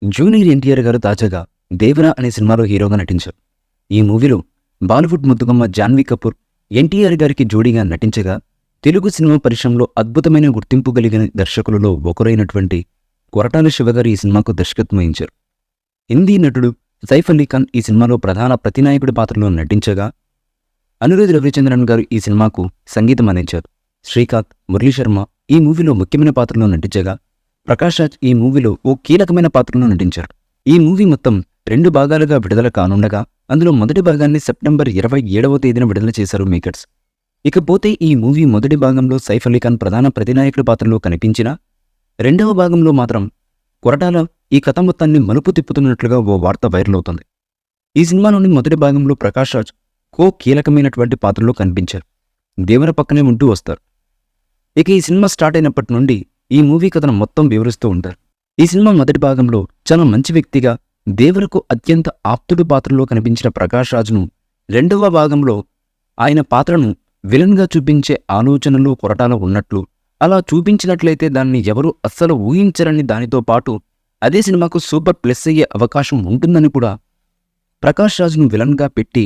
Junior NTR గారు తాజాగా 'దేవరా' అనే సినిమాలో హీరోగా నటించారు. ఈ మూవీలో బాలీవుడ్ ముద్దుగుమ్మ జాన్వీ కపూర్ ఎన్టీఆర్ గారికి జోడీగా నటించగా, తెలుగు సినిమా పరిశ్రమలో అద్భుతమైన గుర్తింపు కలిగిన దర్శకులలో ఒకరైనటువంటి కొరటాల శివగారు ఈ సినిమాకు దర్శకత్వం వహించారు. హిందీ నటుడు సైఫ్ అలీ ఖాన్ ఈ సినిమాలో ప్రధాన ప్రతినాయకుడి పాత్రలో నటించగా, అనిరుద్ రవిచంద్రన్ గారు ఈ సినిమాకు సంగీతం అందించారు. శ్రీకాంత్, మురళీ శర్మ ఈ మూవీలో ముఖ్యమైన పాత్రలో నటించగా, ప్రకాష్ రాజ్ ఈ మూవీలో ఓ కీలకమైన పాత్రలో నటించారు. ఈ మూవీ మొత్తం 2 భాగాలుగా విడుదల కానుండగా, అందులో మొదటి భాగాన్ని సెప్టెంబర్ 27వ తేదీన విడుదల చేశారు మేకర్స్. ఇకపోతే ఈ మూవీ మొదటి భాగంలో సైఫ్ అలీ ఖాన్ ప్రధాన ప్రతినాయకుడి పాత్రలో కనిపించినా, రెండవ భాగంలో మాత్రం కొరటాల ఈ కథ మొత్తాన్ని మలుపు తిప్పుతున్నట్లుగా ఓ వార్త వైరల్ అవుతుంది. ఈ సినిమాలోని మొదటి భాగంలో ప్రకాష్ రాజ్ కీలకమైనటువంటి పాత్రలో కనిపించారు. దేవర పక్కనే ఉంటూ వస్తారు. ఇక ఈ సినిమా స్టార్ట్ అయినప్పటి నుండి ఈ మూవీ కథను మొత్తం వివరిస్తూ ఉంటారు. ఈ సినిమా మొదటి భాగంలో చాలా మంచి వ్యక్తిగా దేవరకు అత్యంత ఆప్తుడి పాత్రలో కనిపించిన ప్రకాష్ రాజ్ను, రెండవ భాగంలో ఆయన పాత్రను విలన్గా చూపించే ఆలోచనలు కొరటాల ఉన్నట్లు, అలా చూపించినట్లయితే దాన్ని ఎవరూ అస్సలు ఊహించరని, దానితో పాటు అదే సినిమాకు సూపర్ ప్లస్ అయ్యే అవకాశం ఉంటుందని కూడా ప్రకాష్ రాజ్ను విలన్గా పెట్టి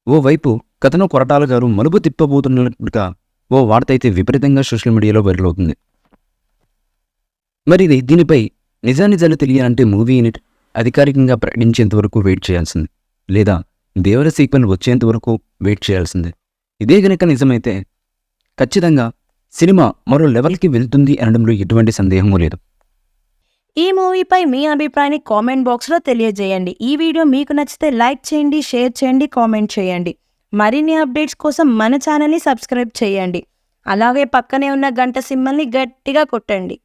ఓవైపు కథను కొరటాల గారు మలుపు తిప్పబోతున్నట్టుగా ఓ వార్త అయితే విపరీతంగా సోషల్ మీడియాలో వైరల్ అవుతుంది. మరి దీనిపై నిజానిజాలు తెలియాలంటే మూవీ యూనిట్ అధికారికంగా ప్రకటించేంత వరకు వెయిట్ చేయాల్సింది, లేదా దేవర సీక్వెల్ వచ్చేంత వరకు వెయిట్ చేయాల్సిందే. ఇదే గనక నిజమైతే ఖచ్చితంగా సినిమా మరో లెవెల్కి వెళ్తుంది అనడంలో ఎటువంటి సందేహమూ లేదు. ఈ మూవీపై మీ అభిప్రాయాన్ని కామెంట్ బాక్స్లో తెలియజేయండి. ఈ వీడియో మీకు నచ్చితే లైక్ చేయండి, షేర్ చేయండి, కామెంట్ చేయండి. మరిన్ని అప్డేట్స్ కోసం మన ఛానల్ని సబ్స్క్రైబ్ చేయండి. అలాగే పక్కనే ఉన్న గంట సింబల్ని గట్టిగా కొట్టండి.